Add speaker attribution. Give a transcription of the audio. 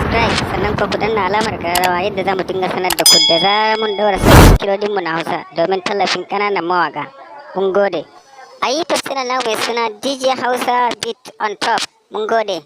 Speaker 1: subscribe sannan ku danna alamar ƙararrawa yadda za mu dinga sanar da ku da zarar mun daura sabbin kilodinmu na Hausa domin tallafin ƙananan mawaƙa. Mun gode. A YouTube channel namu mai suna DJ Hausa Beat on Top. Mun gode.